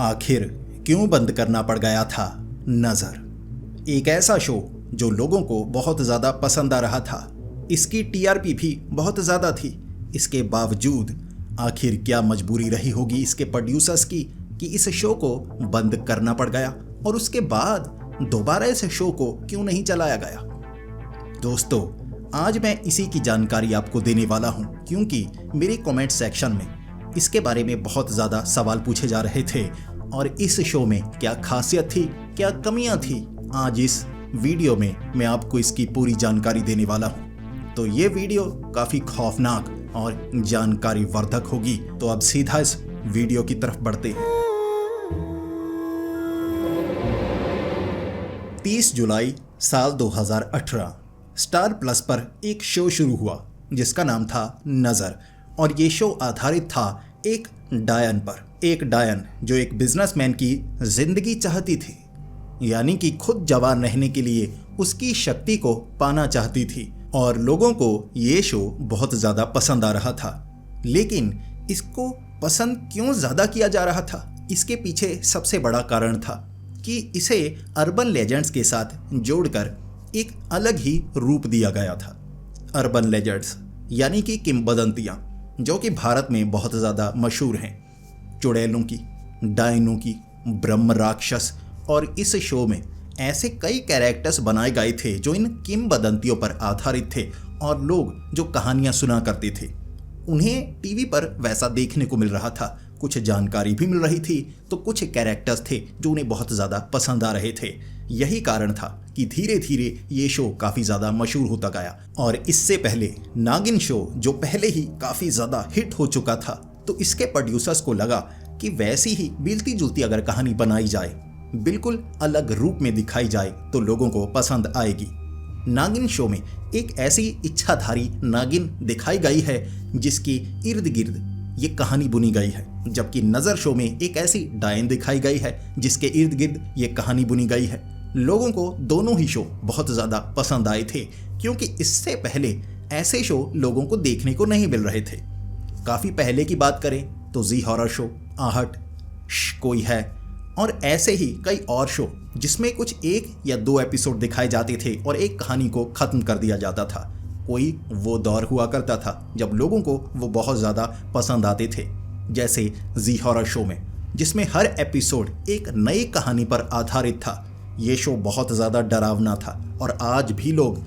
आखिर क्यों बंद करना पड़ गया था नज़र। एक ऐसा शो जो लोगों को बहुत ज़्यादा पसंद आ रहा था, इसकी टीआरपी भी बहुत ज़्यादा थी। इसके बावजूद आखिर क्या मजबूरी रही होगी इसके प्रोड्यूसर्स की कि इस शो को बंद करना पड़ गया, और उसके बाद दोबारा इस शो को क्यों नहीं चलाया गया। दोस्तों, आज मैं इसी की जानकारी आपको देने वाला हूं, क्योंकि मेरे कमेंट सेक्शन में इसके बारे में बहुत ज़्यादा सवाल पूछे जा रहे थे और इस शो में क्या खासियत थी, क्या कमियां थी। आज इस वीडियो में मैं आपको इसकी पूरी जानकारी देने वाला हूं। तो ये वीडियो काफ़ी खौफनाक और जानकारी वर्धक होगी। तो अब सीधा इस वीडियो की तरफ बढ़ते हैं। 30 जुलाई साल 2018 स्टार प्लस पर एक शो शुरू हुआ जिसका नाम था नज़र, और ये शो आधारित था एक डायन पर। एक डायन जो एक बिजनेसमैन की जिंदगी चाहती थी, यानी कि खुद जवान रहने के लिए उसकी शक्ति को पाना चाहती थी, और लोगों को ये शो बहुत ज़्यादा पसंद आ रहा था। लेकिन इसको पसंद क्यों ज़्यादा किया जा रहा था, इसके पीछे सबसे बड़ा कारण था कि इसे अर्बन लेजेंड्स के साथ जोड़कर एक अलग ही रूप दिया गया था। अर्बन लेजेंड्स यानी कि किंवदंतियाँ, जो कि भारत में बहुत ज़्यादा मशहूर हैं। चुड़ैलों की, डायनों की, ब्रह्म राक्षस, और इस शो में ऐसे कई कैरेक्टर्स बनाए गए थे जो इन किंवदंतियों पर आधारित थे, और लोग जो कहानियाँ सुना करते थे उन्हें टीवी पर वैसा देखने को मिल रहा था। कुछ जानकारी भी मिल रही थी, तो कुछ कैरेक्टर्स थे जो उन्हें बहुत ज़्यादा पसंद आ रहे थे। यही कारण था कि धीरे धीरे ये शो काफ़ी ज़्यादा मशहूर होता गया। और इससे पहले नागिन शो जो पहले ही काफ़ी ज़्यादा हिट हो चुका था, तो इसके प्रोड्यूसर्स को लगा कि वैसी ही मिलती जुलती अगर कहानी बनाई जाए, बिल्कुल अलग रूप में दिखाई जाए, तो लोगों को पसंद आएगी। नागिन शो में एक ऐसी इच्छाधारी नागिन दिखाई गई है जिसकी इर्द गिर्द ये कहानी बुनी गई है, जबकि नज़र शो में एक ऐसी डायन दिखाई गई है जिसके इर्द गिर्द ये कहानी बुनी गई है। लोगों को दोनों ही शो बहुत ज़्यादा पसंद आए थे, क्योंकि इससे पहले ऐसे शो लोगों को देखने को नहीं मिल रहे थे। काफ़ी पहले की बात करें तो जी हॉरर शो, आहट, कोई है, और ऐसे ही कई और शो जिसमें कुछ 1 या 2 एपिसोड दिखाए जाते थे और एक कहानी को ख़त्म कर दिया जाता था। कोई वो दौर हुआ करता था जब लोगों को वो बहुत ज़्यादा पसंद आते थे, जैसे जी हॉरर शो में, जिसमें हर एपिसोड एक नई कहानी पर आधारित था। ये शो बहुत ज़्यादा डरावना था और आज भी लोग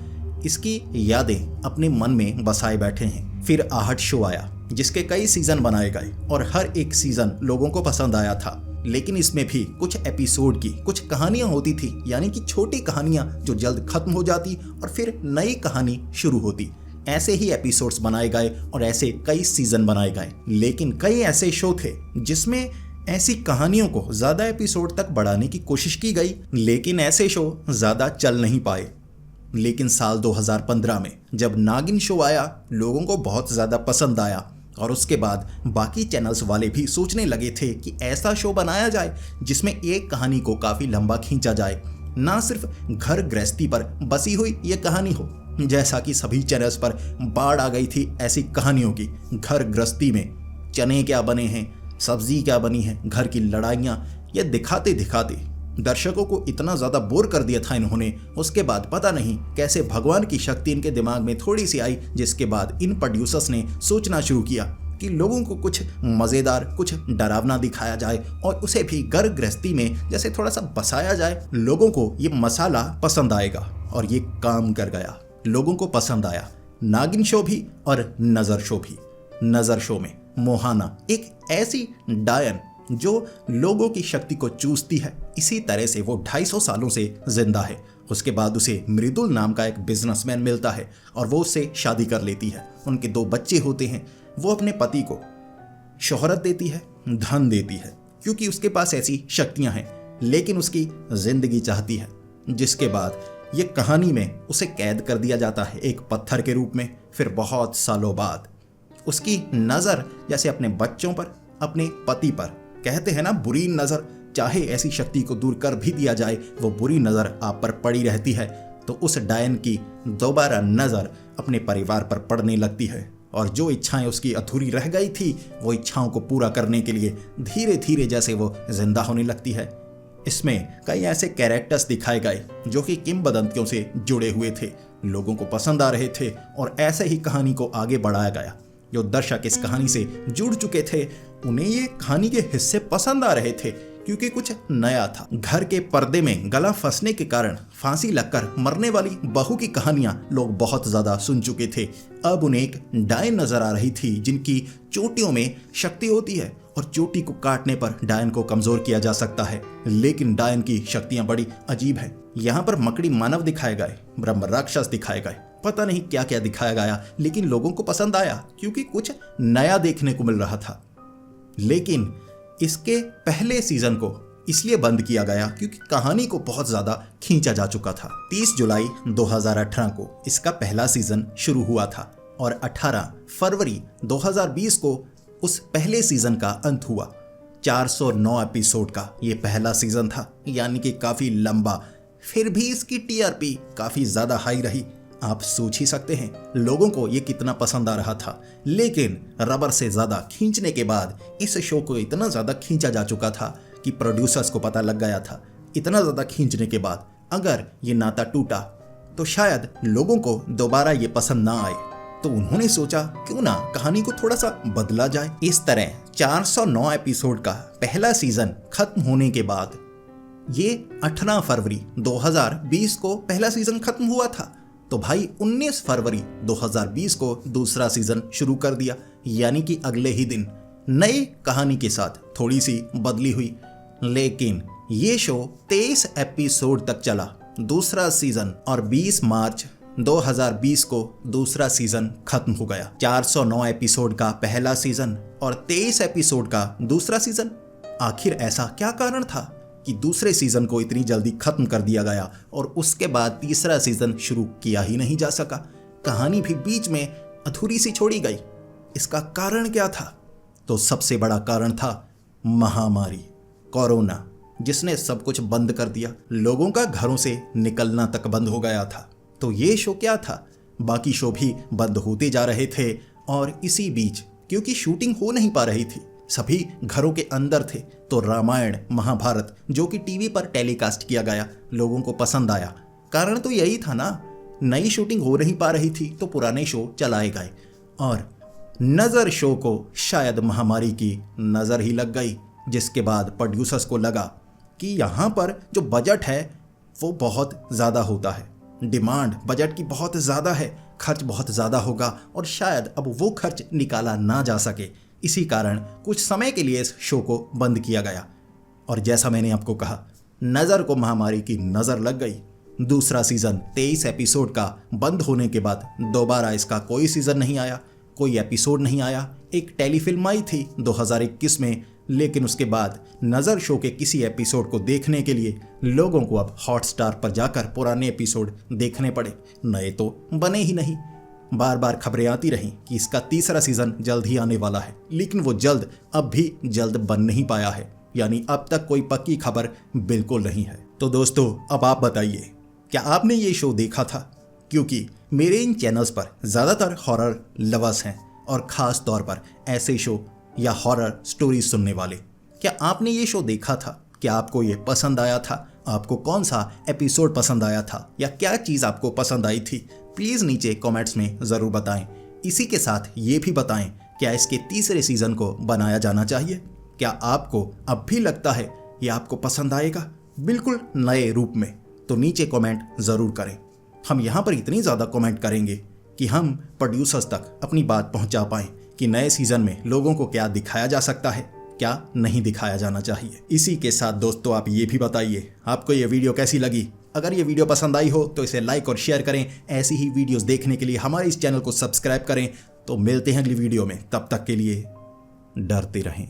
इसकी यादें अपने मन में बसाए बैठे हैं। फिर आहट शो आया जिसके कई सीज़न बनाए गए और हर एक सीज़न लोगों को पसंद आया था, लेकिन इसमें भी कुछ एपिसोड की कुछ कहानियां होती थी, यानी कि छोटी कहानियां जो जल्द खत्म हो जाती और फिर नई कहानी शुरू होती। ऐसे ही एपिसोड्स बनाए गए और ऐसे कई सीजन बनाए गए। लेकिन कई ऐसे शो थे जिसमें ऐसी कहानियों को ज़्यादा एपिसोड तक बढ़ाने की कोशिश की गई, लेकिन ऐसे शो ज़्यादा चल नहीं पाए। लेकिन साल 2015 में जब नागिन शो आया, लोगों को बहुत ज़्यादा पसंद आया, और उसके बाद बाकी चैनल्स वाले भी सोचने लगे थे कि ऐसा शो बनाया जाए जिसमें एक कहानी को काफ़ी लंबा खींचा जाए, ना सिर्फ घर गृहस्थी पर बसी हुई ये कहानी हो, जैसा कि सभी चैनल्स पर बाढ़ आ गई थी ऐसी कहानियों की। घर गृहस्थी में चने क्या बने हैं, सब्जी क्या बनी है, घर की लड़ाइयाँ, ये दिखाते दिखाते दर्शकों को इतना ज़्यादा बोर कर दिया था इन्होंने। उसके बाद पता नहीं कैसे भगवान की शक्ति इनके दिमाग में थोड़ी सी आई, जिसके बाद इन प्रोड्यूसर्स ने सोचना शुरू किया कि लोगों को कुछ मज़ेदार, कुछ डरावना दिखाया जाए और उसे भी घर गृहस्थी में जैसे थोड़ा सा बसाया जाए। लोगों को ये मसाला पसंद आएगा, और ये काम कर गया। लोगों को पसंद आया नागिन शो भी और नज़र शो भी। नज़र शो में मोहाना एक ऐसी डायन जो लोगों की शक्ति को चूसती है, इसी तरह से वो 250 सालों से जिंदा है। उसके बाद उसे मृदुल नाम का एक बिजनेसमैन मिलता है और वो उससे शादी कर लेती है। उनके 2 बच्चे होते हैं। वो अपने पति को शोहरत देती है, धन देती है, क्योंकि उसके पास ऐसी शक्तियां हैं, लेकिन उसकी जिंदगी चाहती है। जिसके बाद ये कहानी में उसे कैद कर दिया जाता है एक पत्थर के रूप में। फिर बहुत सालों बाद उसकी नज़र जैसे अपने बच्चों पर, अपने पति पर, कहते हैं ना बुरी नज़र, चाहे ऐसी शक्ति को दूर कर भी दिया जाए, वो बुरी नज़र आप पर पड़ी रहती है। तो उस डायन की दोबारा नज़र अपने परिवार पर पड़ने लगती है और जो इच्छाएं उसकी अधूरी रह गई थी वो इच्छाओं को पूरा करने के लिए धीरे धीरे जैसे वो जिंदा होने लगती है। इसमें कई ऐसे कैरेक्टर्स दिखाए गए जो कि किंवदंतियों से जुड़े हुए थे, लोगों को पसंद आ रहे थे और ऐसे ही कहानी को आगे बढ़ाया गया। जो दर्शक इस कहानी से जुड़ चुके थे उन्हें ये कहानी के हिस्से पसंद आ रहे थे क्योंकि कुछ नया था। घर के पर्दे में गला फंसने के कारण फांसी लगकर मरने वाली बहू की कहानियां लोग बहुत ज्यादा सुन चुके थे। अब उन्हें एक डायन नजर आ रही थी जिनकी चोटियों में शक्ति होती है और चोटी को काटने पर डायन को कमजोर किया जा सकता है। लेकिन डायन की शक्तियां बड़ी अजीब है। यहाँ पर मकड़ी मानव दिखाए गए, ब्रह्म राक्षस दिखाए गए, पता नहीं क्या क्या दिखाया गया, लेकिन लोगों को पसंद आया क्योंकि कुछ नया देखने को मिल रहा था। लेकिन इसके पहले सीजन को इसलिए बंद किया गया क्योंकि कहानी को बहुत ज्यादा खींचा जा चुका था। 30 जुलाई 2018 को इसका पहला सीजन शुरू हुआ था और 18 फरवरी 2020 को उस पहले सीजन का अंत हुआ। 409 एपिसोड का ये पहला सीजन था, यानी कि काफी लंबा। फिर भी इसकी टीआरपी काफी ज्यादा हाई रही। आप सोच ही सकते हैं लोगों को ये कितना पसंद आ रहा था। लेकिन रबर से ज्यादा खींचने के बाद इस शो को इतना ज्यादा खींचा जा चुका था कि प्रोड्यूसर्स को पता लग गया था इतना ज्यादा खींचने के बाद अगर ये नाता टूटा तो शायद लोगों को दोबारा ये पसंद ना आए। तो उन्होंने सोचा क्यों ना कहानी को थोड़ा सा बदला जाए। इस तरह 409 एपिसोड का पहला सीजन खत्म होने के बाद ये 18 फरवरी 2020 को पहला सीजन खत्म हुआ था। तो भाई 19 फरवरी 2020 को दूसरा सीजन शुरू कर दिया, यानी कि अगले ही दिन नई कहानी के साथ थोड़ी सी बदली हुई। लेकिन ये शो 23 एपिसोड तक चला दूसरा सीजन और 20 मार्च 2020 को दूसरा सीजन खत्म हो गया। 409 एपिसोड का पहला सीजन और 23 एपिसोड का दूसरा सीजन। आखिर ऐसा क्या कारण था कि दूसरे सीजन को इतनी जल्दी खत्म कर दिया गया और उसके बाद तीसरा सीजन शुरू किया ही नहीं जा सका? कहानी भी बीच में अधूरी सी छोड़ी गई। इसका कारण क्या था? तो सबसे बड़ा कारण था महामारी कोरोना, जिसने सब कुछ बंद कर दिया। लोगों का घरों से निकलना तक बंद हो गया था। तो ये शो क्या था? बाकी शो भी बंद होते जा रहे थे और इसी बीच क्योंकि शूटिंग हो नहीं पा रही थी, सभी घरों के अंदर थे, तो रामायण महाभारत जो कि टीवी पर टेलीकास्ट किया गया लोगों को पसंद आया। कारण तो यही था ना, नई शूटिंग हो नहीं पा रही थी तो पुराने शो चलाए गए। और नज़र शो को शायद महामारी की नज़र ही लग गई, जिसके बाद प्रोड्यूसर्स को लगा कि यहाँ पर जो बजट है वो बहुत ज़्यादा होता है, डिमांड बजट की बहुत ज़्यादा है, खर्च बहुत ज़्यादा होगा और शायद अब वो खर्च निकाला ना जा सके। इसी कारण कुछ समय के लिए इस शो को बंद किया गया। और जैसा मैंने आपको कहा, नज़र को महामारी की नज़र लग गई। दूसरा सीजन 23 एपिसोड का बंद होने के बाद दोबारा इसका कोई सीजन नहीं आया, कोई एपिसोड नहीं आया। एक टेलीफिल्म आई थी 2021 में, लेकिन उसके बाद नज़र शो के किसी एपिसोड को देखने के लिए लोगों को अब हॉटस्टार पर जाकर पुराने एपिसोड देखने पड़े, नए तो बने ही नहीं। बार बार खबरें आती रहीं कि इसका तीसरा सीजन जल्द ही आने वाला है, लेकिन वो जल्द अब भी जल्द बन नहीं पाया है, यानी अब तक कोई पक्की खबर बिल्कुल नहीं है। तो दोस्तों अब आप बताइए, क्या आपने ये शो देखा था? क्योंकि मेरे इन चैनल्स पर ज़्यादातर हॉरर लवर्स हैं और ख़ास तौर पर ऐसे शो या हॉरर स्टोरी सुनने वाले। क्या आपने ये शो देखा था? क्या आपको ये पसंद आया था? आपको कौन सा एपिसोड पसंद आया था या क्या चीज़ आपको पसंद आई थी? प्लीज़ नीचे कमेंट्स में ज़रूर बताएं। इसी के साथ ये भी बताएं, क्या इसके तीसरे सीज़न को बनाया जाना चाहिए? क्या आपको अब भी लगता है ये आपको पसंद आएगा बिल्कुल नए रूप में? तो नीचे कमेंट ज़रूर करें। हम यहाँ पर इतनी ज़्यादा कमेंट करेंगे कि हम प्रोड्यूसर्स तक अपनी बात पहुँचा पाएँ कि नए सीज़न में लोगों को क्या दिखाया जा सकता है, क्या नहीं दिखाया जाना चाहिए। इसी के साथ दोस्तों आप ये भी बताइए आपको ये वीडियो कैसी लगी। अगर ये वीडियो पसंद आई हो तो इसे लाइक और शेयर करें। ऐसी ही वीडियोस देखने के लिए हमारे इस चैनल को सब्सक्राइब करें। तो मिलते हैं अगली वीडियो में, तब तक के लिए डरते रहें।